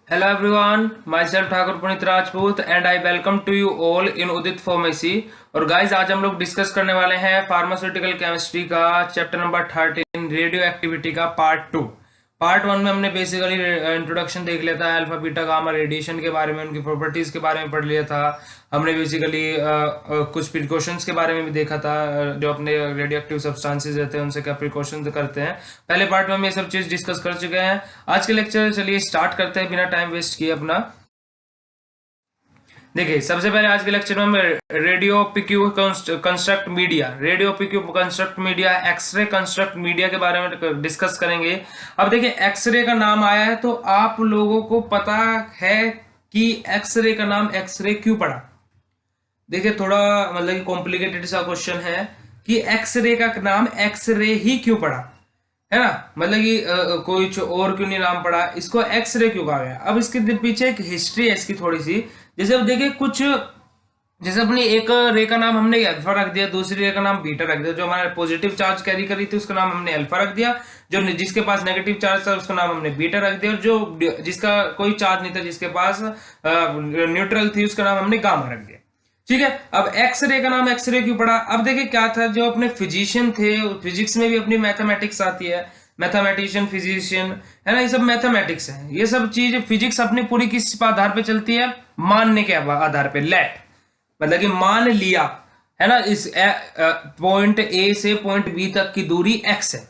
Hello everyone, myself Thakur Puneet Rajput and I welcome to you all in Udit pharmacy. और guys आज हम लोग डिस्कस करने वाले हैं फार्मास्यूटिकल केमिस्ट्री का चैप्टर नंबर 13 रेडियो एक्टिविटी का पार्ट 2। पार्ट 1 में हमने बेसिकली इंट्रोडक्शन देख लिया था, अल्फा बीटा गामा रेडिएशन के बारे में, उनकी प्रॉपर्टीज के बारे में पढ़ लिया था। हमने बेसिकली कुछ प्रिकॉशंस के बारे में भी देखा था, जो अपने रेडियो एक्टिव सब्सटेंसेस रहते हैं उनसे क्या प्रिकॉशंस करते हैं। पहले पार्ट में हम ये सब चीज डिस्कस कर चुके हैं। आज के लेक्चर चलिए स्टार्ट करते हैं बिना टाइम वेस्ट किए अपना। देखिए सबसे पहले आज के लेक्चर में हम radiopaque contrast media, radiopaque contrast media, x ray contrast media के बारे में डिस्कस करेंगे। अब देखिए एक्सरे का नाम आया है तो आप लोगों को पता है कि एक्सरे का नाम एक्सरे क्यों पड़ा। देखिए थोड़ा मतलब कॉम्प्लिकेटेड सा क्वेश्चन है कि एक्सरे का नाम एक्सरे ही क्यों पड़ा, है ना। मतलब कि कोई और क्यों नहीं नाम पड़ा, इसको एक्सरे क्यों कहा गया। अब इसके पीछे एक हिस्ट्री है इसकी थोड़ी सी। जैसे अब देखिए कुछ, जैसे अपनी एक रे का नाम हमने अल्फा रख दिया, दूसरी रे का नाम बीटा रख दिया। जो हमारा पॉजिटिव चार्ज कैरी करी थी उसका नाम हमने अल्फा रख दिया, जो जिसके पास नेगेटिव चार्ज था उसका नाम हमने बीटा रख दिया, और जो जिसका कोई चार्ज नहीं था, जिसके पास न्यूट्रल थी, उसका नाम हमने गामा रख दिया। ठीक है। अब एक्सरे का नाम एक्सरे क्यों पड़ा। अब देखिए क्या था, जो अपने फिजिशियन थे, फिजिक्स में भी अपनी मैथमेटिक्स आती है, मैथमेटिशियन फिजिशियन, है ना, ये सब मैथमेटिक्स है। ये सब चीज फिजिक्स अपनी पूरी किस आधार पे चलती है, मानने के आधार पे, लेट मतलब कि मान लिया, है ना। इस पॉइंट ए से पॉइंट बी तक की दूरी एक्स है,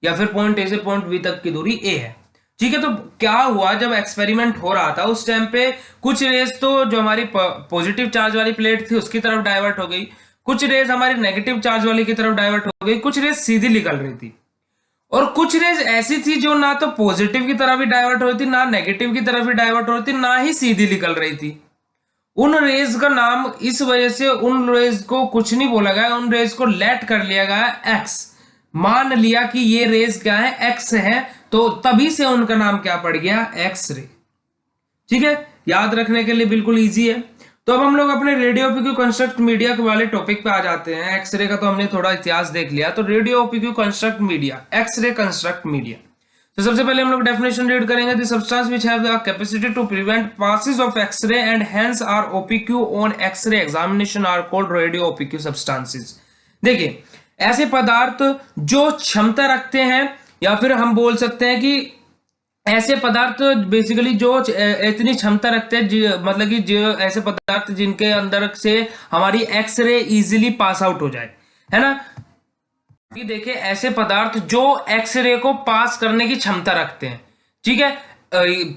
या फिर पॉइंट ए से पॉइंट बी तक की दूरी ए है। ठीक है। तो क्या हुआ, जब एक्सपेरिमेंट हो रहा था उस टाइम पे कुछ रेस तो जो हमारी पॉजिटिव चार्ज वाली प्लेट थी उसकी तरफ डाइवर्ट हो गई, कुछ रेस हमारी नेगेटिव चार्ज वाली की तरफ डाइवर्ट हो गई, कुछ रेस सीधी निकल रही थी, और कुछ रेस ऐसी थी जो ना तो पॉजिटिव की तरफ ही डाइवर्ट हो रही थी, ना नेगेटिव की तरफ ही डाइवर्ट हो रही थी, ना ही सीधी निकल रही थी। उन रेज का नाम इस वजह से उन रेज को कुछ नहीं बोला गया, उन रेज को लेट कर लिया गया एक्स। मान लिया कि ये रेज क्या है, एक्स है, तो तभी से उनका नाम क्या पड़ गया, एक्स रे। ठीक है, याद रखने के लिए बिल्कुल इजी है। तो अब हम लोग अपने रेडियो ऑप्टिकल कंस्ट्रक्ट मीडिया के वाले टॉपिक पे आ जाते हैं। एक्सरे का तो हमने थोड़ा इतिहास देख लिया, तो radio optical contrast media, x ray contrast media. तो सबसे पहले हम लोग डेफिनेशन रीड करेंगे। The substance which have the capacity to prevent passage of X ray and hence are opaque on X ray examination are called radio opaque substances. देखिए ऐसे पदार्थ जो क्षमता रखते हैं, या फिर हम बोल सकते हैं कि ऐसे पदार्थ बेसिकली जो इतनी क्षमता रखते हैं, मतलब कि जो ऐसे पदार्थ जिनके अंदर से हमारी एक्सरे इजीली पास आउट हो जाए, है ना। कि देखिए ऐसे पदार्थ जो एक्सरे को पास करने की क्षमता रखते हैं। ठीक है।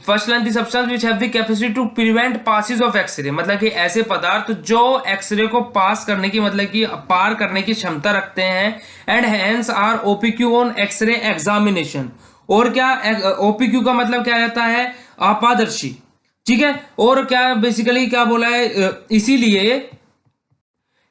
First line the substance which have the capacity to prevent passage of X-ray, मतलब कि ऐसे पदार्थ जो एक्सरे को पास करने की, मतलब कि पार करने की क्षमता रखते हैं, and hence are opaque on X ray examination. और क्या ओपीक्यू का मतलब क्या रहता है, अपारदर्शी। ठीक है। और क्या बेसिकली क्या बोला है, इसीलिए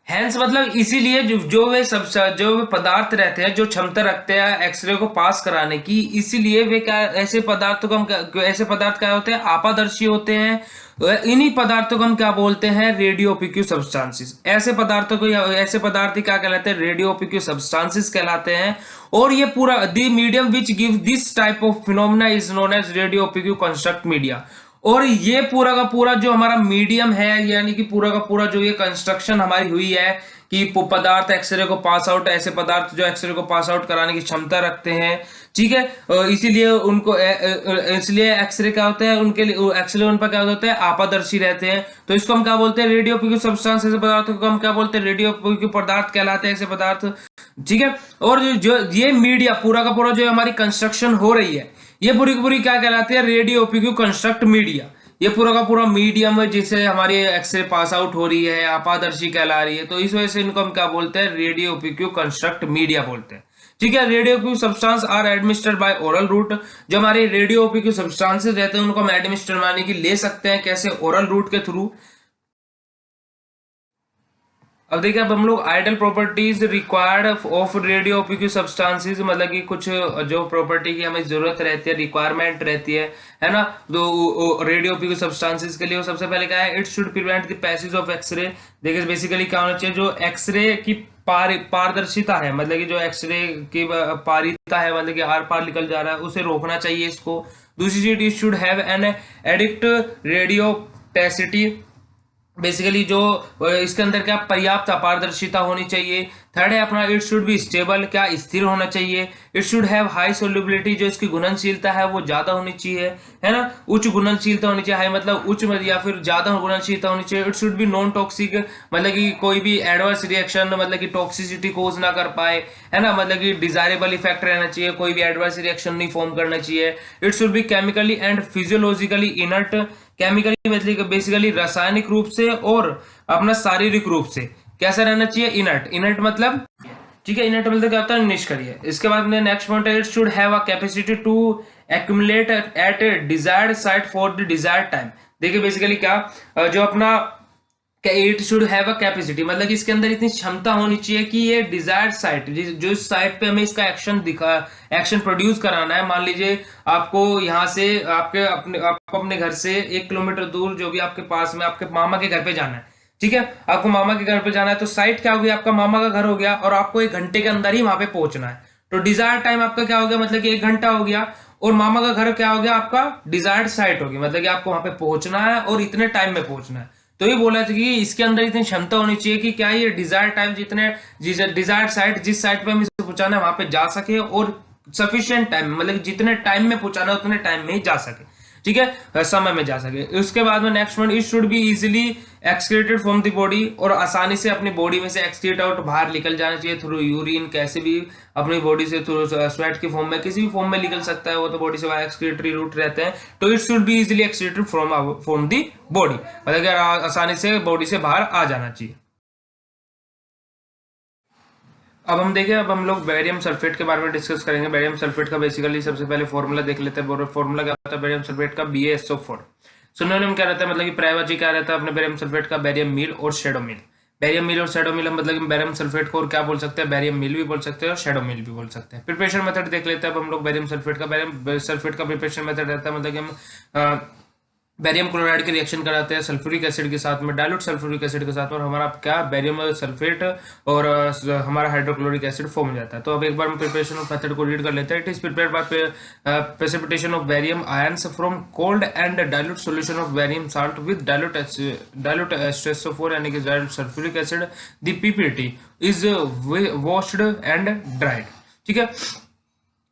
हैंस मतलब इसीलिए जो वे सब जो वे पदार्थ रहते हैं जो क्षमता रखते हैं एक्सरे को पास कराने की, इसीलिए वे क्या, ऐसे पदार्थों को हम, ऐसे पदार्थ क्या होते हैं, अपारदर्शी होते हैं। इन्हीं पदार्थों को हम क्या बोलते हैं, रेडियो ओपिक्यू सब्सटेंसेस। ऐसे पदार्थों को, ऐसे पदार्थ क्या कहलाते हैं, रेडियो ओपिक्यू सब्सटेंसेस कहलाते हैं। और ये पूरा the medium which give this type of phenomena is known as radio opaque contrast media. और ये पूरा का पूरा जो हमारा मीडियम है, यानी कि पूरा का पूरा जो ये कंस्ट्रक्शन हमारी हुई है कि पदार्थ एक्सरे को पास आउट, ऐसे पदार्थ जो एक्सरे को पास आउट कराने की क्षमता रखते हैं। ठीक है। इसीलिए उनको, इसलिए एक्सरे क्या होते हैं उनके लिए, एक्सरे उन पर क्या होते हैं, अपारदर्शी रहते हैं। तो इसको हम क्या बोलते हैं, रेडियो ओपिक्यू सब्सटेंस। ऐसे पदार्थों को हम क्या बोलते हैं, रेडियो ओपिक्यू पदार्थ कहलाते हैं ऐसे पदार्थ। ठीक है। और जो ये मीडिया पूरा का पूरा जो हमारी कंस्ट्रक्शन हो रही है, ये पूरी की पूरी क्या कहलाती है, रेडियो ओपिक्यू कंस्ट्रक्ट मीडिया। ये पूरा का पूरा मीडियम है जिससे हमारी एक्सरे पास आउट हो रही है, अपारदर्शी कहला रही है, तो इस वजह से इनको हम क्या बोलते हैं, रेडियो ओपिक्यू कंस्ट्रक्ट मीडिया बोलते हैं। ठीक है। Radio opaque substance are administered by oral route. जो हमारे रेडियो ओपिक्यू सब्सटेंसेस रहते हैं उनको हम एडमिनिस्टर माने की ले सकते हैं, कैसे, ओरल रूट के थ्रू। अब देखिए अब हम लोग ideal properties required of radio opaque substances, मतलब कि कुछ जो प्रॉपर्टी की हमें जरूरत रहती है, रिक्वायरमेंट रहती है ना, तो रेडियो ओपिक्यू सब्सटेंसेस के लिए वो सबसे पहले क्या है, it should prevent the passage of X-ray. देखिए बेसिकली क्या होना चाहिए, जो एक्सरे की पारदर्शिता है, मतलब कि जो एक्सरे की पारिता है, मतलब कि आर पार निकल जा रहा है, उसे रोकना चाहिए इसको। दूसरी चीज, it should have an adequate radiodensity, basically जो इसके अंदर क्या पर्याप्त अपारदर्शिता होनी चाहिए। थर्ड है अपना, इट शुड बी स्टेबल, क्या स्थिर होना चाहिए। It should have high solubility, जो इसकी घुलनशीलता है वो ज्यादा होनी चाहिए, है ना, उच्च घुलनशीलता होनी चाहिए, हाई मतलब उच्च या फिर ज्यादा घुलनशीलता होनी चाहिए। It should be non toxic, मतलब कि कोई भी एडवर्स रिएक्शन, मतलब कि टॉक्सिसिटी कोज ना कर पाए, है ना, मतलब कि डिजायरेबल इफेक्ट रहना चाहिए, कोई भी एडवर्स रिएक्शन नहीं फॉर्म करना चाहिए। It should be chemically and physiologically inert, chemically मतलब बेसिकली रासायनिक रूप से और अपना शारीरिक रूप से कैसा रहना चाहिए, इनर्ट। इनर्ट मतलब, ठीक है, इनर्ट मतलब क्या होता है, निष्क्रिय। इसके बाद में नेक्स्ट पॉइंट है, it should have a capacity to accumulate at desired site for the desired time. देखिए बेसिकली क्या, जो अपना it should have a capacity, मतलब कि इसके अंदर इतनी क्षमता होनी चाहिए कि ये डिजायर्ड साइट, जो इस साइट पे हमें इसका एक्शन प्रोड्यूस कराना है। मान लीजिए आपको यहाँ से आपको अपने घर से 1 किलोमीटर दूर, जो भी आपके पास में आपके मामा के घर पे जाना है, ठीक है, आपको मामा के घर पे जाना है, तो साइट क्या हो गया, आपका मामा का घर हो गया, और आपको 1 घंटे के अंदर ही वहां पे पहुंचना है। तो डिजायर्ड टाइम आपका क्या हो गया, मतलब कि 1 घंटा हो गया, और मामा का घर क्या हो गया, आपका डिजायर्ड साइट होगी, मतलब कि आपको वहां पे पहुंचना है और इतने टाइम में पहुंचना है। तो ये बोला था कि इसके अंदर इतनी क्षमता होनी चाहिए कि क्या ये डिजायर्ड टाइम जितने डिजायर्ड साइट, जिस साइट पे हमें इसे पहुंचाना है वहां पे जा सके, और सफिशिएंट टाइम, मतलब कि जितने टाइम में पहुंचाना है उतने टाइम में ही जा सके, ठीक है, समय में जा सके। उसके बाद में next one, it should be easily excreted from the body, और आसानी से अपनी बॉडी में से एक्सक्रीट आउट, बाहर निकल जाना चाहिए थ्रू यूरिन, कैसे भी अपनी बॉडी से थ्रू स्वेट की फॉर्म में, किसी भी फॉर्म में निकल सकता है, वो तो बॉडी से बाहर एक्सक्रीटरी रूट रहते हैं। तो it should be easily excreted from the body, मतलब कि आसानी से बॉडी से बाहर आ जाना चाहिए। अब हम देखें, अब हम लोग बेरियम सल्फेट के बारे में डिस्कस करेंगे। बेरियम सल्फेट का बेसिकली सबसे पहले फॉर्मूला देख लेते हैं। फॉर्मूला क्या होता है बेरियम सल्फेट का, BaSO4। सिनोनिम क्या रहता है, मतलब कि पर्यायवाची क्या रहता है अपने बेरियम सल्फेट का, बेरियम मील और शैडो मील। बेरियम मील और शैडो मील, मतलब कि बेरियम सल्फेट को और क्या बोल सकते हैं, बेरियम मील भी बोल सकते हैं और शैडो मील भी बोल सकते हैं। प्रिपरेशन मेथड देख लेते हैं अब हम लोग बेरियम सल्फेट का। बेरियम सल्फेट का प्रिपरेशन मेथड रहता है, मतलब कि हम बेरियम क्लोराइड के रिएक्शन कराते हैं सल्फ्यूरिक एसिड के साथ में, डाइल्यूट सल्फ्यूरिक एसिड के साथ में, और हमारा क्या बेरियम सल्फेट और हमारा हाइड्रोक्लोरिक एसिड फॉर्म हो जाता है। तो अब एक बार हम प्रिपरेशन ऑफ मेथड को रीड कर लेते हैं। It is prepared by precipitation of barium ions from cold and dilute solution of barium salt with dilute H2SO4 यानी कि dilute sulphuric acid. The PPT is washed and dried, ठीक है।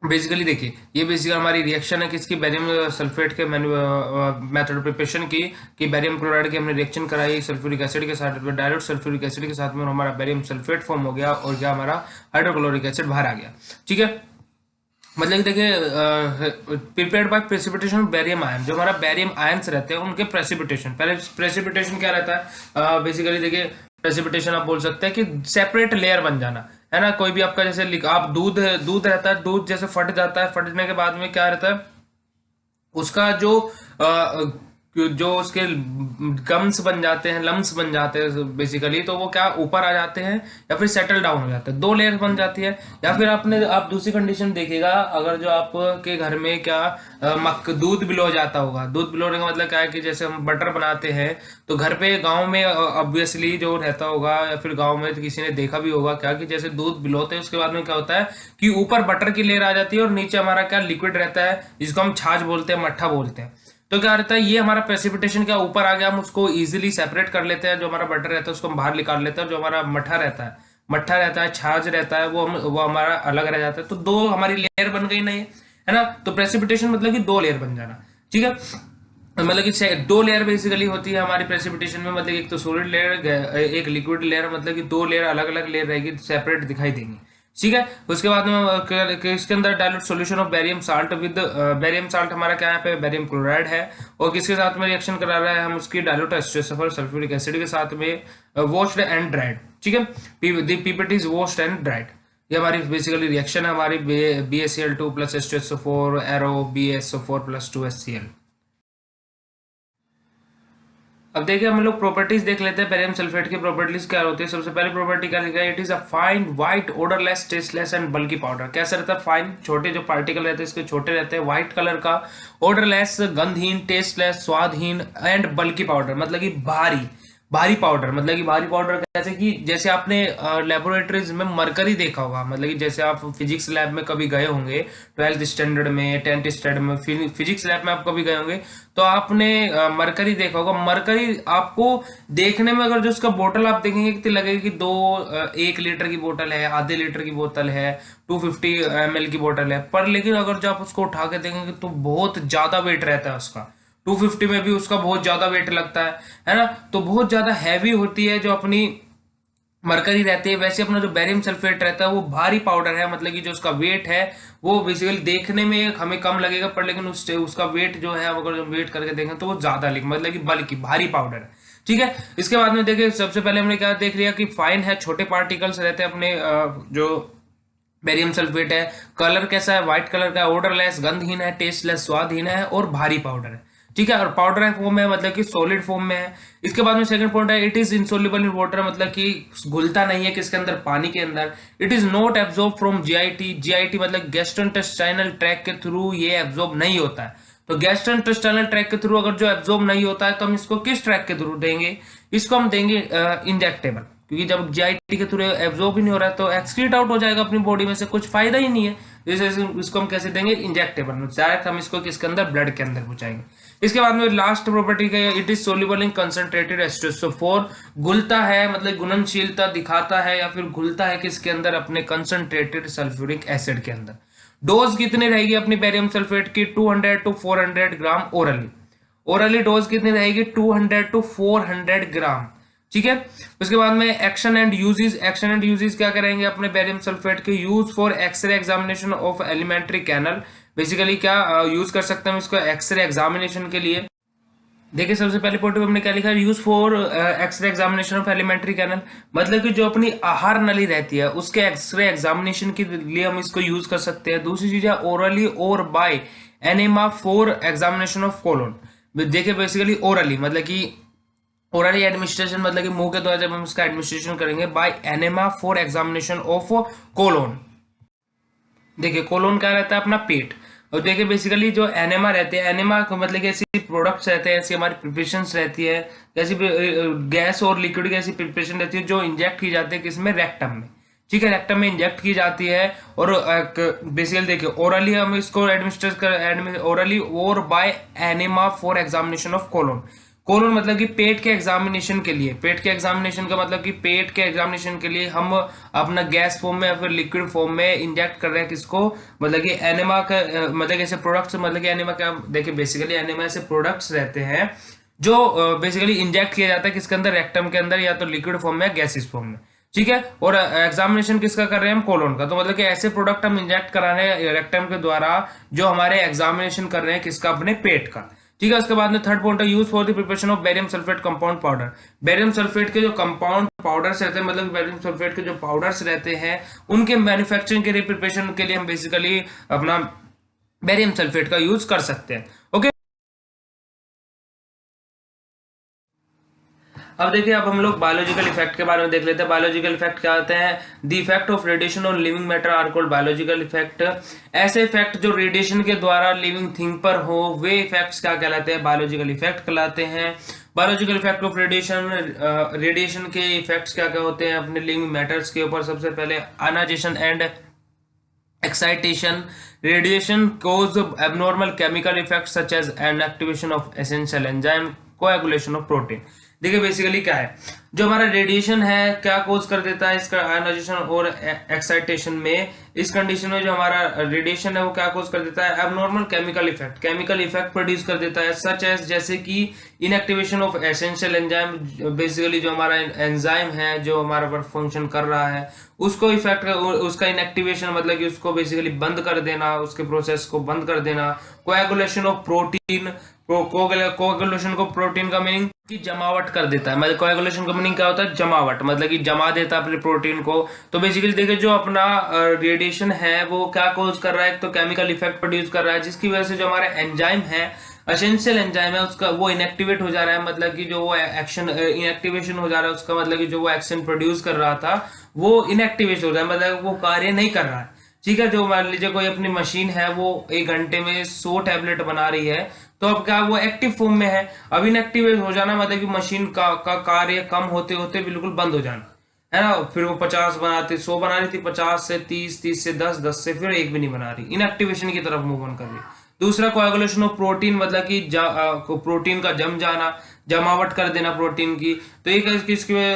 Basically देखिए, ये बेसिकली हमारी रिएक्शन है किसकी, barium sulphate के मेथड प्रिपरेशन की, कि बेरियम क्लोराइड की हमने रिएक्शन कराई सल्फ्यूरिक एसिड के साथ, डायरेक्ट सल्फ्यूरिक एसिड के साथ में, हमारा बेरियम सल्फेट फॉर्म हो गया, और क्या हमारा हाइड्रोक्लोरिक एसिड बाहर आ गया, ठीक है। मतलब कि देखिए, prepared by precipitation of barium ion, जो हमारा बेरियम आयंस रहते हैं उनके प्रेसिपिटेशन। पहले प्रेसिपिटेशन क्या रहता है, बेसिकली देखिए प्रेसिपिटेशन आप बोल सकते हैं कि सेपरेट लेयर बन जाना, है ना। कोई भी आपका जैसे आप दूध रहता है, दूध जैसे फट जाता है, फटने के बाद में क्या रहता है, उसका जो उसके गम्स बन जाते हैं, लम्स बन जाते हैं बेसिकली, तो वो क्या ऊपर आ जाते हैं या फिर सेटल डाउन हो जाते हैं, 2 लेयर बन जाती है। या फिर आप दूसरी कंडीशन देखिएगा, अगर जो आपके घर में क्या दूध बिलो जाता होगा। दूध बिलोने का मतलब क्या है कि जैसे हम बटर बनाते हैं, तो घर पे गांव में ऑब्वियसली जो रहता होगा, या फिर गांव में तो किसी ने देखा भी होगा क्या, कि जैसे दूध बिलोते हैं उसके बाद में क्या होता है कि ऊपर बटर की लेयर आ जाती है और नीचे हमारा क्या लिक्विड रहता है, जिसको हम छाछ बोलते हैं, मट्ठा बोलते हैं। तो क्या रहता है, ये हमारा प्रेसिपिटेशन क्या ऊपर आ गया, हम उसको इजीली सेपरेट कर लेते हैं, जो हमारा बटर रहता है उसको हम बाहर निकाल लेते हैं, जो हमारा मट्ठा रहता है, छाछ रहता है, वो हमारा अलग रह जाता है। तो 2 हमारी लेयर बन गई, नहीं है ना। तो प्रेसिपिटेशन मतलब कि 2 लेयर बन जाना, ठीक है। मतलब कि 2 लेयर बेसिकली होती है हमारी प्रेसिपिटेशन में, मतलब एक तो सॉलिड लेयर, एक लिक्विड लेयर, मतलब कि 2 लेयर अलग अलग लेयर रहेगी, सेपरेट दिखाई देंगी, ठीक है। उसके बाद में इसके अंदर dilute solution of barium salt with barium salt हमारा क्या है पे बेरियम क्लोराइड है, और किसके साथ में रिएक्शन करा रहा है, हम उसकी डाइल्यूट H2SO4 सल्फ्यूरिक एसिड के साथ में, वॉश्ड एंड ड्राइड, ठीक है। PPT is washed and dried. ये हमारी बेसिकली रिएक्शन है हमारी BaCl2 plus H2SO4 arrow BaSO4 plus 2HCl। अब देखिए हम लोग प्रॉपर्टीज देख लेते हैं बेरियम सल्फेट की प्रॉपर्टीज क्या होती है। सबसे पहली प्रॉपर्टी क्या लिखा है, it is a fine white odourless tasteless and bulky powder. कैसा रहता है, फाइन छोटे जो पार्टिकल रहते हैं इसके छोटे रहते हैं, व्हाइट कलर का, ऑर्डरलेस गंधहीन, टेस्टलेस स्वादहीन, एंड बल्की पाउडर मतलब कि भारी भारी पाउडर, मतलब कि भारी पाउडर कैसे कि जैसे आपने लेबोरेटरीज में मरकरी देखा होगा, मतलब कि जैसे आप फिजिक्स लैब में कभी गए होंगे 12th स्टैंडर्ड में 10th स्टैंडर्ड में फिजिक्स लैब में आप कभी गए होंगे, तो आपने मरकरी देखा होगा। मरकरी आपको देखने में अगर जो उसका बोतल आप देखेंगे कितनी लगेगी कि 1 लीटर की बोतल है, आधे लीटर की बोतल है, 250 ml की बोतल है, पर लेकिन अगर जो आप उसको उठा के देखेंगे तो बहुत ज्यादा वेट रहता है उसका। 250 में भी उसका बहुत ज्यादा वेट लगता है ना, तो बहुत ज्यादा हैवी होती है जो अपनी मरकरी रहती है। वैसे अपना जो बेरियम सल्फेट रहता है वो भारी पाउडर है, मतलब कि जो उसका वेट है वो बेसिकली देखने में हमें कम लगेगा, पर लेकिन उसका वेट जो है अगर वेट करके देखें तो वो ज्यादा मतलब कि बल्कि भारी पाउडर है। ठीक है, इसके बाद में देखिए सबसे पहले हमने क्या देख लिया कि फाइन है, छोटे पार्टिकल्स रहते हैं अपने जो बेरियम सल्फेट है। कलर कैसा है, व्हाइट कलर का, ऑर्डरलेस, गंधहीन है, टेस्टलेस, स्वादहीन है और भारी पाउडर है। ठीक है, और पाउडर फॉर्म है मतलब कि सॉलिड फॉर्म में है। इसके बाद में सेकंड पॉइंट है, it is insoluble in water, मतलब कि घुलता नहीं है किसके अंदर, पानी के अंदर। It is not absorb from GIT, GIT मतलब गैस्ट्रोइंटेस्टाइनल ट्रैक के थ्रू ये एब्जॉर्ब नहीं होता है। तो गैस्ट्रोइंटेस्टाइनल ट्रैक के थ्रू अगर जो एब्जॉर्ब नहीं होता है तो हम इसको किस ट्रैक के थ्रू देंगे, इसको हम देंगे इंजेक्टेबल, क्योंकि जब जीआईटी के थ्रू एब्जॉर्ब ही नहीं हो रहा है तो एक्सक्रीट आउट हो जाएगा अपनी बॉडी में से, कुछ फायदा ही नहीं है। जैसे इसको हम कैसे देंगे, इंजेक्टेबल, डायरेक्ट हम इसको किसके अंदर, ब्लड के अंदर पहुंचाएंगे। इसके बाद में लास्ट प्रॉपर्टी का, it is soluble in concentrated H2SO4, घुलता है मतलब घुलनशीलता दिखाता है या फिर घुलता है किसके अंदर, अपने कंसंट्रेटेड सल्फ्यूरिक एसिड के अंदर। डोज कितनी रहेगी अपनी बेरियम सल्फेट की, 200 to 400 gram orally. Orally dose कितनी रहेगी, 200 to 400 ग्राम। ठीक है, उसके बाद में action and uses, action and uses क्या करेंगे अपने बेरियम सल्फेट के, use for X-ray examination of alimentary canal. Basically क्या यूज कर सकते हैं हम इसको एक्सरे एग्जामिनेशन के लिए। देखिए सबसे पहले पॉइंट हमने क्या लिखा है, use for X-ray examination of alimentary canal, मतलब कि जो अपनी आहार नली रहती है उसके एक्सरे एग्जामिनेशन के लिए हम इसको यूज कर सकते हैं। दूसरी चीज है ओरली और by enema for examination of colon. देखिए बेसिकली ओरली मतलब कि ओरली एडमिनिस्ट्रेशन मतलब कि मुंह के द्वारा जब हम इसका एडमिनिस्ट्रेशन करेंगे, by enema for examination of colon. देखिए कोलोन क्या रहता है, अपना पेट। और देखिए बेसिकली जो एनेमा रहते हैं, एनेमा मतलब कि ऐसी प्रोडक्ट्स रहते हैं, ऐसी हमारी प्रिपरेशंस रहती है, जैसी गैस और लिक्विड की ऐसी प्रिपरेशन रहती है जो इंजेक्ट की जाती है किसमें, रेक्टम में। ठीक है, रेक्टम में इंजेक्ट की जाती है। और बेसिकली देखिए ओरली हम इसको एडमिनिस्टर कर ओरली और by enema for examination of colon. Colon मतलब कि पेट के एग्जामिनेशन के लिए, पेट के एग्जामिनेशन का मतलब कि पेट के एग्जामिनेशन के लिए हम अपना गैस फॉर्म में या फिर लिक्विड फॉर्म में इंजेक्ट कर रहे हैं किसको, मतलब कि एनेमा का मतलब ऐसे प्रोडक्ट्स, मतलब कि एनेमा क्या, देखिए बेसिकली एनेमा ऐसे प्रोडक्ट्स रहते हैं जो बेसिकली इंजेक्ट किया जाता है किसके अंदर, रेक्टम के अंदर, या तो लिक्विड फॉर्म में या गैसिस फॉर्म में। ठीक है, और एग्जामिनेशन किसका कर रहे हैं हम, कोलोन का। तो मतलब कि ऐसे प्रोडक्ट हम इंजेक्ट करा रहे हैं रेक्टम के द्वारा जो हमारे एग्जामिनेशन कर रहे हैं किसका, अपने पेट का। ठीक है, उसके बाद में थर्ड पॉइंट है, use for the preparation of barium sulphate compound powder. Barium sulphate के जो कंपाउंड पाउडर्स रहते हैं, मतलब बेरियम सल्फेट के जो पाउडर्स रहते हैं उनके मैन्युफैक्चरिंग के लिए, प्रिपरेशन के लिए हम बेसिकली अपना बेरियम सल्फेट का यूज कर सकते हैं। ओके, अब देखिए अब हम लोग बायोलॉजिकल इफेक्ट के बारे में देख लेते हैं। बायोलॉजिकल इफेक्ट क्या होते हैं, the effect of radiation on living matter are called biological effect. ऐसे इफेक्ट जो रेडिएशन के द्वारा लिविंग थिंग पर हो वे इफेक्ट्स क्या कहलाते हैं, बायोलॉजिकल इफेक्ट कहलाते हैं। Biological effect of radiation, radiation के इफेक्ट्स क्या क्या होते हैं अपने लिविंग मैटर्स के ऊपर। सबसे पहले ionization and excitation. Radiation cause abnormal chemical effects such as an activation of essential enzyme, coagulation of protein। देखिए बेसिकली क्या है, जो हमारा रेडिएशन है क्या कोज कर देता है इसका, आयनाइजेशन और एक्साइटेशन में। इस कंडीशन में जो हमारा रेडिएशन है वो क्या कोज कर देता है, abnormal chemical effect, chemical effect produce कर देता है, सच एज जैसे कि inactivation of essential enzyme. Basically जो हमारा एंजाइम है जो हमारा पर फंक्शन कर रहा है उसको इफेक्ट, उसका इनएक्टिवेशन मतलब कि उसको बेसिकली बंद कर देना, उसके प्रोसेस को बंद कर देना। कोएगुलेशन ऑफ प्रोटीन, कोएगुलेशन को प्रोटीन का मीनिंग कि जमावट कर देता है, मतलब कोएगुलेशन का मीनिंग क्या होता है, जमावट, मतलब कि जमा देता है अपने प्रोटीन को। तो बेसिकली देखिए जो अपना रेडिएशन है वो क्या कोज कर रहा है, तो केमिकल इफेक्ट प्रोड्यूस कर रहा है जिसकी वजह से जो हमारा एंजाइम है, एसेंशियल एंजाइम है उसका, वो इनएक्टिवेट हो जा रहा है, मतलब कि जो वो एक्शन इनएक्टिवेशन हो जा रहा है उसका मतलब कि जो वो एक्शन प्रोड्यूस कर रहा था वो इनएक्टिवेट हो रहा है, मतलब वो कार्य नहीं कर रहा है। ठीक है, जो मान लीजिए कोई अपनी मशीन है वो 1 घंटे में 100 टैबलेट बना रही है, तो अब क्या वो एक्टिव फॉर्म में है। अब इनएक्टिव हो जाना मतलब कि मशीन का कार्य कम होते होते बिल्कुल बंद हो जाना, है ना। फिर वो 50 बनाती 100 बना रही थी, 50 से 30, 30 से 10, 10 से फिर एक भी नहीं बना रही, इनएक्टिवेशन की तरफ मूव ऑन कर रही। दूसरा कोएगुलेशन ऑफ प्रोटीन मतलब कि प्रोटीन का जम जाना, जमावट कर देना प्रोटीन की। तो ये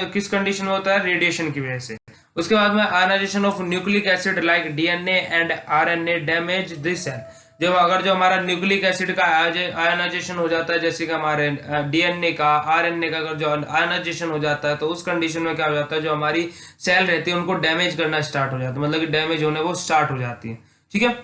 किस कंडीशन में होता है, रेडिएशन की वजह से। उसके बाद में ionization of nucleic acid like DNA and RNA damage this cell. जब अगर जो हमारा न्यूक्लिक एसिड का आयनाइजेशन हो जाता है, जैसे कि हमारे डीएनए का, आरएनए का अगर जो आयनाइजेशन हो जाता है, तो उस कंडीशन में क्या हो जाता है, जो हमारी सेल रहती है उनको डैमेज करना स्टार्ट हो जाता है, मतलब कि डैमेज होने वो स्टार्ट हो जाती है। ठीक है।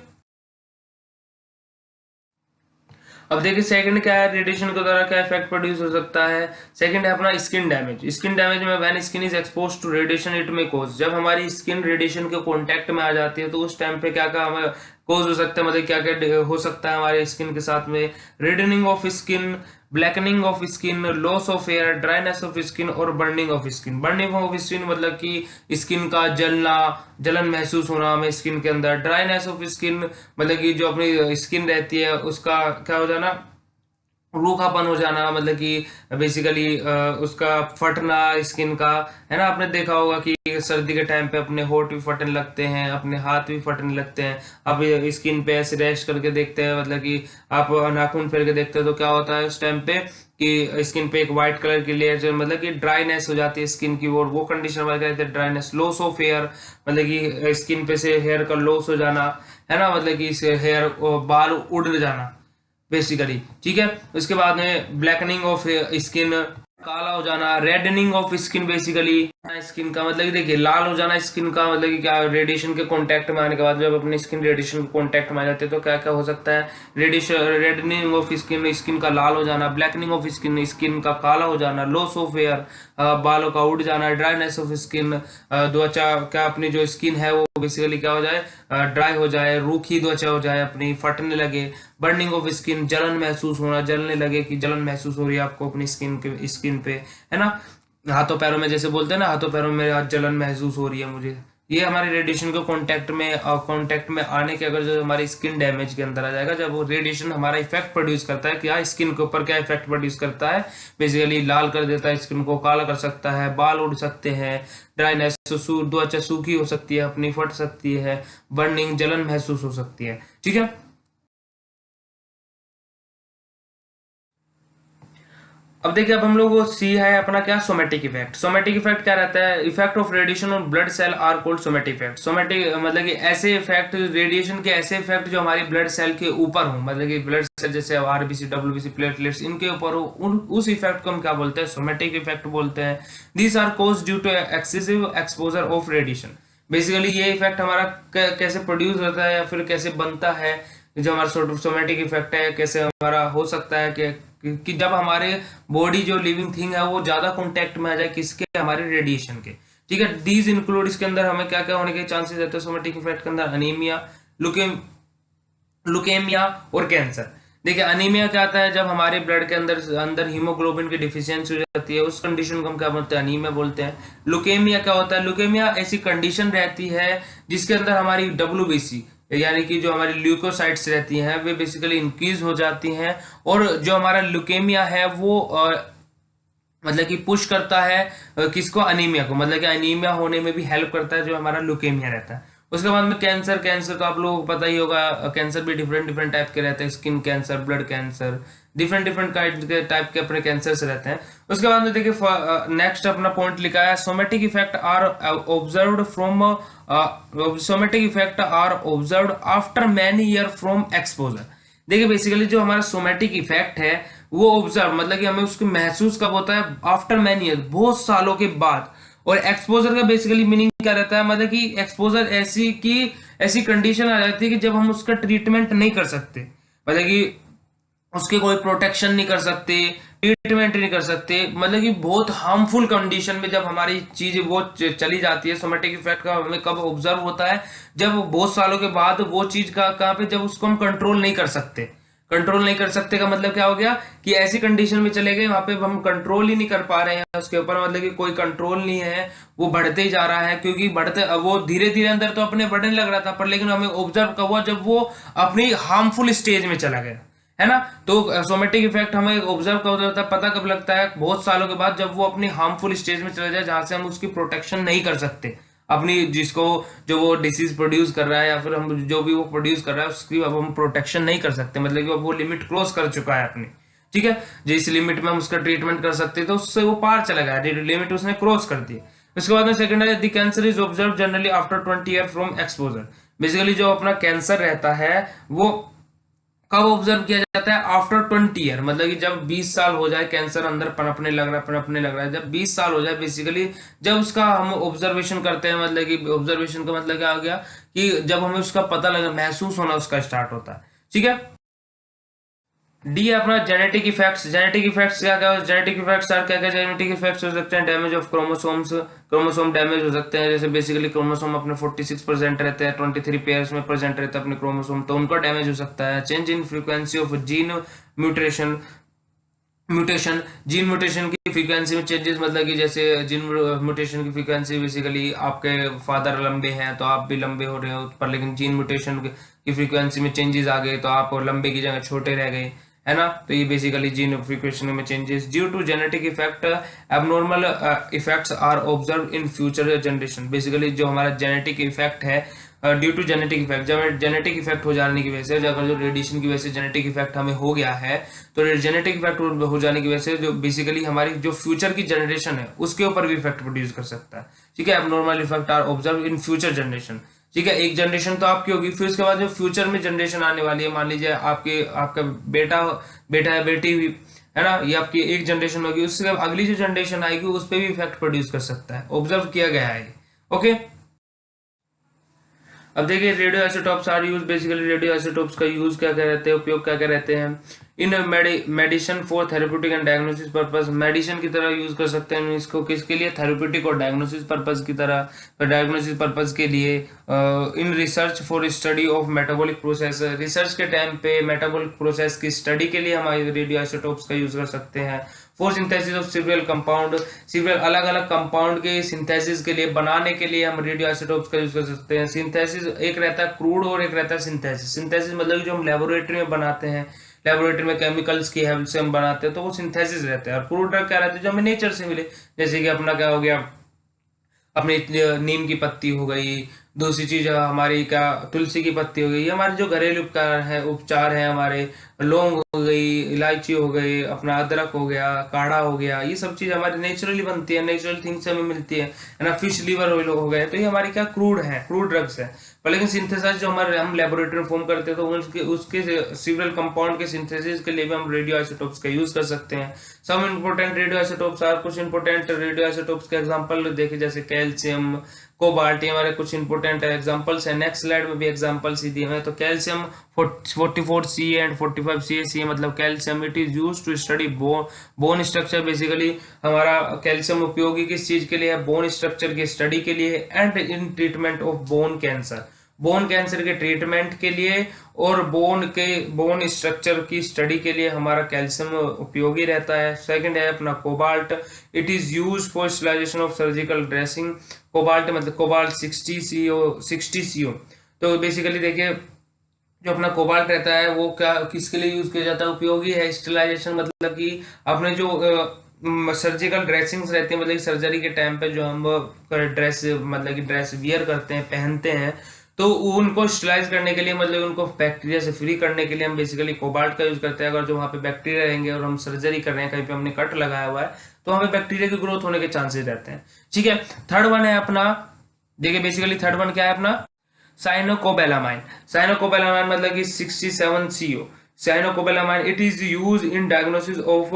अब देखिए सेकंड क्या है, रेडिएशन के द्वारा क्या इफेक्ट प्रोड्यूस हो सकता है। सेकंड है अपना स्किन डैमेज। स्किन डैमेज में when skin is expose to radiation it में कोज, जब हमारी स्किन रेडिएशन के कांटेक्ट में आ जाती है तो उस टाइम पे क्या क्या हमें कोज हो सकता है, मतलब क्या क्या हो सकता है हमारे स्किन के साथ में। Reddening of skin, blackening of skin, loss of hair, dryness of skin और burning of skin. Burning of skin मतलब कि स्किन का जलना, जलन महसूस होना हमें स्किन के अंदर। ड्राइनेस ऑफ स्किन मतलब कि जो अपनी स्किन रहती है उसका क्या हो जाना, रूखापन हो जाना, मतलब कि बेसिकली उसका फटना स्किन का, है ना। आपने देखा होगा कि सर्दी के टाइम पे अपने होठ भी फटने लगते हैं, अपने हाथ भी फटने लगते हैं। आप स्किन पे ऐसे रेस्ट करके देखते हैं, मतलब कि आप नाखून फेर के देखते हैं तो क्या होता है उस टाइम पे कि स्किन पे एक व्हाइट कलर की लेयर, मतलब कि ड्राइनेस हो जाती है स्किन की। वो कंडीशन वाला कहते हैं ड्राइनेस। लॉस ऑफ हेयर मतलब कि स्किन पे से हेयर का लॉस हो जाना, है ना, मतलब कि हेयर बाल उड़ जाना बेसिकली। ठीक है। उसके बाद में ब्लैकनिंग ऑफ स्किन, काला हो जाना। Reddening of skin basically skin का मतलब कि देखिए लाल हो जाना स्किन का, मतलब कि क्या, रेडिएशन के कांटेक्ट में आने के बाद जब अपनी स्किन रेडिएशन के कांटेक्ट में आ जाती है तो क्या क्या हो सकता है, radiation, reddening of skin, skin का लाल हो जाना। ब्लैकनिंग ऑफ स्किन, स्किन का काला हो जाना। लॉस ऑफ हेयर, बालों का उड़ जाना। ड्राइनेस ऑफ स्किन, त्वचा क्या अपनी जो स्किन है वो बेसिकली क्या हो जाए, ड्राई हो जाए, रूखी त्वचा हो जाए अपनी, फटने लगे। बर्निंग ऑफ स्किन, जलन महसूस होना, जलने लगे कि जलन महसूस हो रही है आपको अपनी स्किन पे, है ना। हाथों पैरों में जैसे बोलते हैं ना, हाथों पैरों में आज जलन महसूस हो रही है मुझे, ये हमारे रेडिएशन के कांटेक्ट में आने के अगर जो हमारी स्किन डैमेज के अंदर आ जाएगा, जब वो रेडिएशन हमारा इफेक्ट प्रोड्यूस करता है, क्या स्किन के ऊपर क्या इफेक्ट प्रोड्यूस करता है, बेसिकली लाल कर देता है स्किन को, काला कर सकता है, बाल उड़ सकते हैं, ड्राइनेस, त्वचा सूखी हो सकती है अपनी, फट सकती है, बर्निंग, जलन महसूस हो सकती है। ठीक है। अब देखिए अब हम लोग वो सी है अपना क्या, सोमेटिक इफेक्ट। सोमेटिक इफेक्ट क्या रहता है, effect of radiation on blood cell are called somatic effect. Somatic मतलब कि ऐसे इफेक्ट, रेडिएशन के ऐसे इफेक्ट जो हमारी ब्लड सेल के ऊपर हो, मतलब कि ब्लड सेल जैसे आरबीसी, डब्ल्यूबीसी, प्लेटलेट्स, इनके ऊपर हो, उस इफेक्ट को हम क्या बोलते हैं, सोमेटिक इफेक्ट बोलते हैं। These are cause due to excessive exposure of radiation. Basically ये इफेक्ट हमारा कैसे प्रोड्यूस होता है या फिर कैसे बनता है, जो हमारा सोमेटिक इफेक्ट है कैसे हमारा हो सकता है कि जब हमारे बॉडी जो लिविंग थिंग है वो ज्यादा कांटेक्ट में आ जाए किसके, हमारे रेडिएशन के। ठीक है। डीज इंक्लूड, इसके अंदर हमें क्या क्या होने के चांसेस रहते हैं सोमेटिक इफेक्ट के अंदर, अनीमिया, लुकेमिया और कैंसर। देखिए अनीमिया क्या आता है, जब हमारे ब्लड के अंदर अंदर हीमोग्लोबिन की डिफिशियंसी हो जाती है, उस कंडीशन को हम क्या बोलते हैं, अनीमिया बोलते हैं। लुकेमिया क्या होता है, लुकेमिया ऐसी कंडीशन रहती है जिसके अंदर हमारी डब्ल्यूबीसी यानी कि जो हमारी ल्यूकोसाइट्स रहती हैं वे बेसिकली इंक्रीज हो जाती हैं, और जो हमारा लुकेमिया है वो मतलब कि पुश करता है किसको, अनीमिया को, मतलब कि अनीमिया होने में भी हेल्प करता है जो हमारा लुकेमिया रहता है। उसके बाद में कैंसर। कैंसर तो आप लोगों को पता ही होगा, कैंसर भी डिफरेंट डिफरेंट टाइप के रहते हैं, skin cancer, blood cancer, different different के टाइप के अपने कैंसर से रहते हैं। उसके बाद में देखिए नेक्स्ट अपना पॉइंट लिखा है, somatic effect are observed from, somatic effect are observed after many year from exposure. देखिए बेसिकली जो हमारा सोमेटिक इफेक्ट है वो ऑब्जर्व मतलब कि हमें उसको महसूस कब होता है, आफ्टर मैनी ईयर, बहुत सालों के बाद। और एक्सपोजर का बेसिकली मीनिंग क्या रहता है, मतलब कि एक्सपोजर ऐसी कंडीशन आ जाती है कि जब हम उसका ट्रीटमेंट नहीं कर सकते, मतलब कि उसके कोई प्रोटेक्शन नहीं कर सकते, ट्रीटमेंट नहीं कर सकते, मतलब कि बहुत हार्मफुल कंडीशन में जब हमारी चीज वो चली जाती है। सोमेटिक इफेक्ट का हमें कब ऑब्जर्व होता है, जब बहुत सालों के बाद वो चीज का कहाँ पे, जब उसको हम कंट्रोल नहीं कर सकते। कंट्रोल नहीं कर सकते का मतलब क्या हो गया कि ऐसी कंडीशन में चले गए वहां पे हम कंट्रोल ही नहीं कर पा रहे हैं उसके ऊपर, मतलब कि कोई कंट्रोल नहीं है, वो बढ़ते ही जा रहा है, क्योंकि बढ़ते वो धीरे धीरे अंदर तो अपने बढ़ने लग रहा था पर, लेकिन हमें ऑब्जर्व कब हुआ, जब वो अपनी हार्मफुल स्टेज में चला गया, है ना। तो सोमेटिक इफेक्ट हमें ऑब्जर्व कब होता है, पता कब लगता है, बहुत सालों के बाद, जब वो अपनी हार्मफुल स्टेज में चला जाए जहां से हम उसकी प्रोटेक्शन नहीं कर सकते अपनी, जिसको जो वो डिसीज प्रोड्यूस कर रहा है या फिर हम जो भी वो प्रोड्यूस कर रहा है उसकी अब हम प्रोटेक्शन नहीं कर सकते, मतलब कि अब वो लिमिट क्रॉस कर चुका है अपनी, ठीक है। जिस लिमिट में हम उसका ट्रीटमेंट कर सकते थे तो उससे वो पार चला गया, लिमिट उसने क्रॉस कर दी। उसके बाद में सेकंड है, the cancer is observe generally after 20 year from exposure. Basically जो अपना कैंसर रहता है वो कब ऑब्जर्व किया जाता है, आफ्टर 20 ईयर, मतलब कि जब 20 साल हो जाए, कैंसर अंदर पनपने लग रहा है, जब 20 साल हो जाए बेसिकली, जब उसका हम ऑब्जर्वेशन करते हैं, मतलब कि ऑब्जर्वेशन का मतलब क्या हो गया कि जब हमें उसका पता लगा, महसूस होना उसका स्टार्ट होता है, ठीक है। डी है अपना जेनेटिक इफेक्ट्स। जेनेटिक इफेक्ट्स क्या क्या, जेनेटिक इफेक्ट्स यार क्या क्या जेनेटिक इफेक्ट्स हो सकते हैं, damage of chromosomes, chromosome damage हो सकते हैं, जैसे बेसिकली क्रोमोसोम अपने 46% रहते हैं, 23 पेयर्स में प्रेजेंट रहते हैं अपने क्रोमोसोम, तो उनका डैमेज हो सकता है। Change in frequency of gene mutation, mutation gene mutation की फ्रीक्वेंसी में चेंजेस, मतलब कि जैसे जीन म्यूटेशन की फ्रीक्वेंसी, बेसिकली आपके फादर लंबे हैं तो आप भी लंबे हो रहे हो, पर लेकिन जीन म्यूटेशन की फ्रीक्वेंसी में चेंजेस आ गए तो आप लंबे की जगह छोटे रह गए, है ना। तो ये बेसिकली जीन फ्रीक्वेंसी में changes due to genetic effect, abnormal effects are observe in future generation. Basically जो हमारा जेनेटिक इफेक्ट है, ड्यू टू जेनेटिक इफेक्ट, जब जेनेटिक इफेक्ट हो जाने की वजह से, अगर जो रेडिएशन की वजह से जेनेटिक इफेक्ट हमें हो गया है, तो जेनेटिक इफेक्ट हो जाने की वजह से जो बेसिकली हमारी जो फ्यूचर की जनरेशन है उसके ऊपर भी इफेक्ट प्रोड्यूस कर सकता है, ठीक है। Abnormal effect are observe in future generation, ठीक है। एक जनरेशन तो आपकी होगी, फिर उसके बाद जो फ्यूचर में जनरेशन आने वाली है, मान लीजिए आपके आपका बेटा बेटा है, बेटी हुई, है ना, ये आपकी एक जनरेशन होगी, उससे अगली जो जनरेशन आएगी उस पर भी इफेक्ट प्रोड्यूस कर सकता है, ऑब्जर्व किया गया है, ओके। अब देखिए radio isotopes are use, basically radio isotopes का यूज क्या क्या रहते हैं, उपयोग क्या क्या रहते हैं in medicine for therapeutic and diagnosis purpose. Medicine की तरह यूज कर सकते हैं इसको, किसके लिए, थेरेप्यूटिक और डायग्नोसिस पर्पस की तरह, डायग्नोसिस पर्पस के लिए। In research for study of metabolic process, research के टाइम पे मेटाबॉलिक प्रोसेस की स्टडी के लिए हम रेडियो आइसोटॉप्स का यूज कर सकते हैं। For synthesis of civil compound, civil अलग अलग कंपाउंड के सिंथेसिस के लिए, बनाने के लिए हम रेडियो आइसोटॉप्स का यूज कर सकते हैं। सिंथेसिस एक रहता है क्रूड और एक रहता है सिंथेसिस। सिंथेसिस मतलब जो हम लेबोरेटरी में बनाते हैं, लेबोरेटरी में केमिकल्स की हेल्प से हम बनाते हैं, तो वो सिंथेसिस रहता है। और क्रूड ड्रग क्या रहता है, जो हमें नेचर से मिले, जैसे कि अपना क्या हो गया, अपनी नीम की पत्ती हो गई, दूसरी चीज हमारी क्या, तुलसी की पत्ती हो गई, ये हमारे जो घरेलू उपचार है हमारे, लौंग हो गई, इलायची हो गई, अपना अदरक हो गया, काढ़ा हो गया, ये सब चीज हमारी नेचुरली बनती है, नेचुरल थिंग्स से हमें मिलती है ना। फिश लीवर ऑयल हो गए, तो ये हमारी क्या क्रूड है, क्रूड ड्रग्स है। पर लेकिन सिंथेसाइज जो हमारे हम लेबोरेटरी में फॉर्म करते हैं, तो उसके सिविल कंपाउंड के सिंथेसिस के लिए भी हम रेडियो आइसोटोप्स का यूज कर सकते हैं। सम इंपोर्टेंट रेडियो आइसोटोप्स आर, कुछ इंपोर्टेंट रेडियो आइसोटोप्स के एग्जांपल देखे, जैसे कैल्शियम, कोबाल्ट, ये हमारे कुछ इंपोर्टेंट एग्जांपल्स हैं। नेक्स्ट स्लाइड में भी एग्जांपल्स ही दिए हुए हैं। तो कैल्शियम 44 सी एंड 45 सी मतलब calcium, it is used to study bone structure. Basically हमारा कैल्शियम उपयोगी किस चीज के लिए है, बोन स्ट्रक्चर की स्टडी के लिए, and in treatment of bone cancer, bone cancer के ट्रीटमेंट के लिए और बोन स्ट्रक्चर की स्टडी के लिए हमारा कैल्शियम उपयोगी रहता है। सेकंड है अपना cobalt, it is use for sterilization of surgical dressing. Cobalt मतलब कोबाल्ट 60 CO। तो बेसिकली देखिए जो अपना कोबाल्ट रहता है वो क्या किसके लिए यूज किया जाता है, उपयोगी है स्टरलाइजेशन, मतलब कि अपने जो सर्जिकल ड्रेसिंग्स रहती है, मतलब कि सर्जरी के टाइम पे जो हम ड्रेस मतलब कि ड्रेस वियर करते हैं, पहनते हैं, तो उनको स्टरलाइज करने के लिए, मतलब उनको बैक्टीरिया से फ्री करने के लिए हम बेसिकली कोबाल्ट का यूज करते हैं। अगर जो वहाँ पे बैक्टीरिया रहेंगे और हम सर्जरी कर रहे हैं, कहीं पे हमने कट लगाया हुआ है, तो वहाँ पे बैक्टीरिया की ग्रोथ होने के चांसेस रहते हैं, ठीक है। थर्ड वन है अपना, देखिए बेसिकली थर्ड वन क्या है अपना, साइनोकोबैलामाइन। साइनोकोबैलामाइन मतलब कि 67 CO। Cyanocobalamin it is use in diagnosis of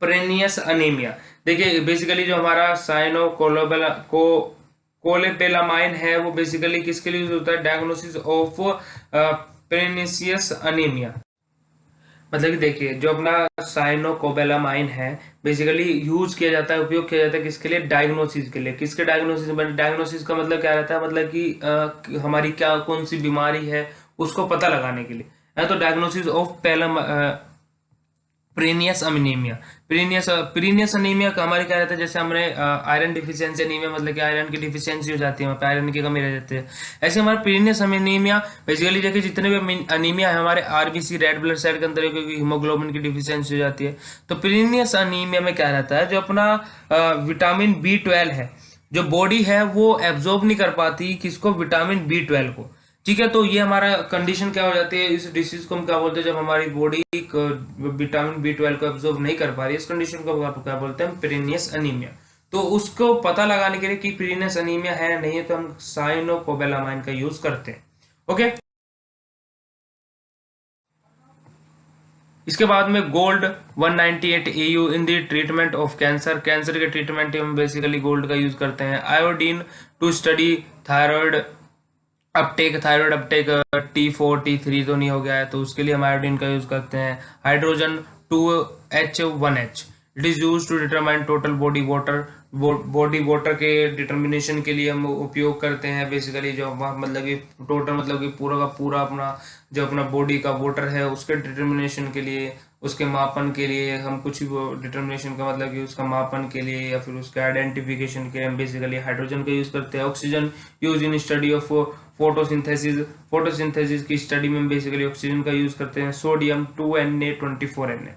pernicious anaemia. देखिए बेसिकली जो हमारा कोलेबेलामाइन है वो बेसिकली किसके लिए यूज होता है, डायग्नोसिस ऑफ पेरेनियस अनीमिया। मतलब कि देखिए जो अपना साइनोकोबैलामाइन है बेसिकली यूज किया जाता है, उपयोग किया जाता है किसके लिए, डायग्नोसिस के लिए। किसके डायग्नोसिस, डायग्नोसिस का मतलब क्या रहता है, मतलब कि हमारी क्या कौन सी बीमारी है उसको पता लगाने के लिए है। तो डायग्नोसिस ऑफ प्रीनियस अनीमिया। प्रीनियस अनीमिया का हमारे क्या रहता है, जैसे हमने आयरन डिफिशियंसी अनीमिया, मतलब कि आयरन की डिफिशियंसी हो जाती है, वहाँ पे आयरन की कमी रह जाती है। ऐसे हमारा प्रीनियस अनीमिया बेसिकली देखिए जितने भी अनीमिया है हमारे आरबीसी रेड ब्लड सेल के अंदर, क्योंकि हीमोग्लोबिन की डिफिशियंसी हो जाती है। तो प्रीनियस अनीमिया में क्या रहता है, जो अपना विटामिन B12 है, जो बॉडी है वो एब्जॉर्ब नहीं कर पाती किसको, विटामिन B12 को। ठीक है, तो ये हमारा कंडीशन क्या हो जाती है, इस डिसीज को हम क्या बोलते हैं, जब हमारी बॉडी विटामिन B12 को एब्जॉर्ब नहीं कर पा रही, इस कंडीशन को आप क्या बोलते हैं, प्रीनियस अनीमिया। तो उसको पता लगाने के लिए कि प्रीनियस अनीमिया है या नहीं है, तो हम साइनोकोबालामाइन का यूज करते हैं। ओके, इसके बाद में gold 198 AU in the treatment of cancer. Cancer के ट्रीटमेंट में हम बेसिकली गोल्ड का यूज करते हैं। Iodine to study thyroid uptake, T4 T3 तो नहीं हो गया है, तो उसके लिए हम आयोडीन का यूज करते हैं। Hydrogen 2H1H, it is use to determine total body water. Body water के डिटर्मिनेशन के लिए हम उपयोग करते हैं बेसिकली, जो मतलब कि टोटल मतलब कि पूरा का पूरा अपना जो अपना बॉडी का वाटर है उसके डिटर्मिनेशन के लिए, उसके मापन के लिए हम कुछ भी डिटर्मिनेशन का मतलब कि उसका मापन के लिए या फिर उसके आइडेंटिफिकेशन के लिए हम बेसिकली हाइड्रोजन का यूज करते हैं। Oxygen use in study of photosynthesis, photosynthesis की स्टडी में बेसिकली ऑक्सीजन का यूज करते हैं। सोडियम 2Na24Na,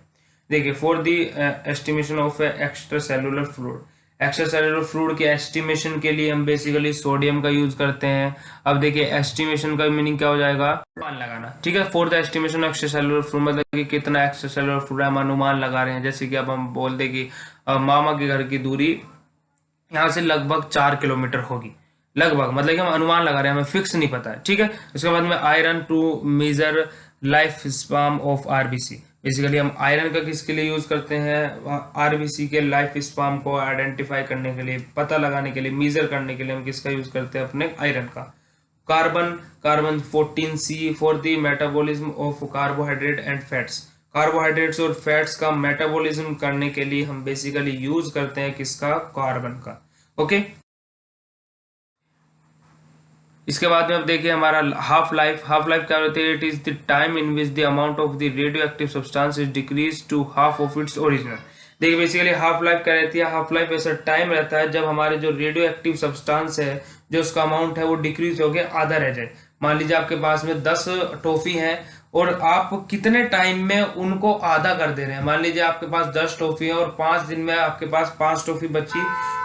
देखिए for the estimation of extra cellular fluid, extra cellular fluid के एस्टिमेशन के लिए हम बेसिकली सोडियम का यूज करते हैं। अब देखिए एस्टिमेशन का मीनिंग क्या हो जाएगा, अनुमान लगाना। ठीक है, for the estimation of extra cellular fluid मतलब कि कितना एक्स्ट्रा सेलुलर फ्लूइड हम अनुमान लगा रहे हैं। जैसे कि अब हम बोल दे कि मामा के घर की दूरी यहाँ से लगभग 4 किलोमीटर होगी, लगभग मतलब कि हम अनुमान लगा रहे हैं, हमें फिक्स नहीं पता है। ठीक है, उसके बाद में iron to measure life span of RBC, basically हम आयरन का किसके लिए यूज करते हैं, आरबीसी के लाइफ स्पान को आइडेंटिफाई करने के लिए, पता लगाने के लिए, मेजर करने के लिए हम किसका यूज करते हैं, अपने आयरन का। Carbon 14C for the metabolism of carbohydrate and fats, carbohydrates और फैट्स का मेटाबॉलिज्म करने के लिए हम बेसिकली यूज करते हैं किसका, कार्बन का। ओके, इसके बाद में अब देखिए हमारा हाफ लाइफ क्या होती है, it is the time in which the amount of the radioactive substance is decrease to half of its original. देखिए बेसिकली हाफ लाइफ क्या रहती है, हाफ लाइफ ऐसा टाइम रहता है जब हमारे जो रेडियो एक्टिव सब्सटेंस है, जो उसका अमाउंट है वो डिक्रीज हो गया, आधा रह जाए। मान लीजिए आपके पास में 10 टॉफी है और आप कितने टाइम में उनको आधा कर दे रहे हैं। मान लीजिए आपके पास 10 टॉफी है और 5 दिन में आपके पास 5 टॉफी बची,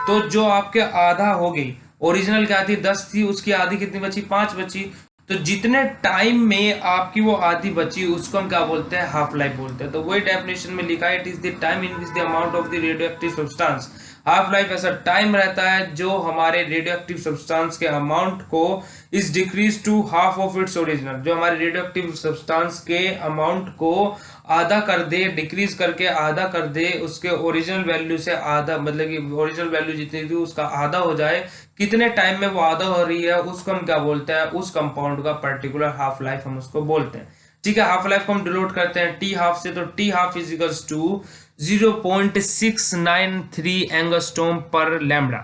तो जो आपके आधा हो गई, ओरिजिनल क्या थी 10 थी, उसकी आधी कितनी बची, 5 बची। तो जितने टाइम में आपकी वो आधी बची उसको हम क्या बोलते हैं, हाफ लाइफ बोलते हैं। तो वही डेफिनेशन में लिखा है, it is the time in which the amount of the radioactive substance. Half life ऐसा टाइम रहता है जो हमारे रेडियो एक्टिव सब्सटेंस के अमाउंट को is decrease to half of its original, जो हमारे रेडियो एक्टिव सब्सटेंस के अमाउंट को आधा कर दे, डिक्रीज करके आधा कर दे, उसके ओरिजिनल वैल्यू से आधा, मतलब कि ओरिजिनल वैल्यू जितनी थी उसका आधा हो जाए। कितने टाइम में वो आधा हो रही है उसको हम क्या बोलते हैं, उस कंपाउंड का पर्टिकुलर हाफ लाइफ हम उसको बोलते हैं। ठीक है, हाफ लाइफ को हम डिनोट करते हैं टी हाफ से, तो T half is equals to 0.693 angstrom पर लैम्डा।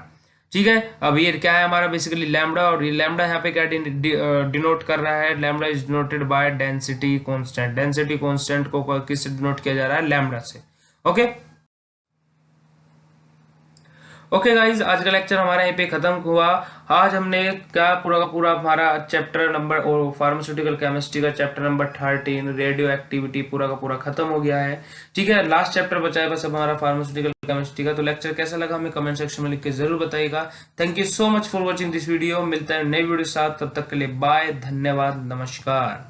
ठीक है, अब ये क्या है हमारा बेसिकली लैम्डा, और ये लैम्डा यहाँ पे क्या डिनोट कर रहा है, lambda is denoted by density constant. Density constant को किससे डिनोट किया जा रहा है, लैम्डा से। ओके ओके गाइज, आज का लेक्चर हमारा यहीं पे खत्म हुआ। आज हमने क्या पूरा का पूरा हमारा चैप्टर नंबर और फार्मास्यूटिकल केमिस्ट्री का चैप्टर नंबर 13 रेडियो एक्टिविटी पूरा का पूरा खत्म हो गया है। ठीक है, लास्ट चैप्टर बचा है बस अब हमारा फार्मास्यूटिकल केमिस्ट्री का। तो लेक्चर कैसा लगा हमें कमेंट सेक्शन में लिख के जरूर बताइएगा। Thank you so much for watching this video. मिलता है नई वीडियो के साथ, तब तक के लिए बाय, धन्यवाद, नमस्कार।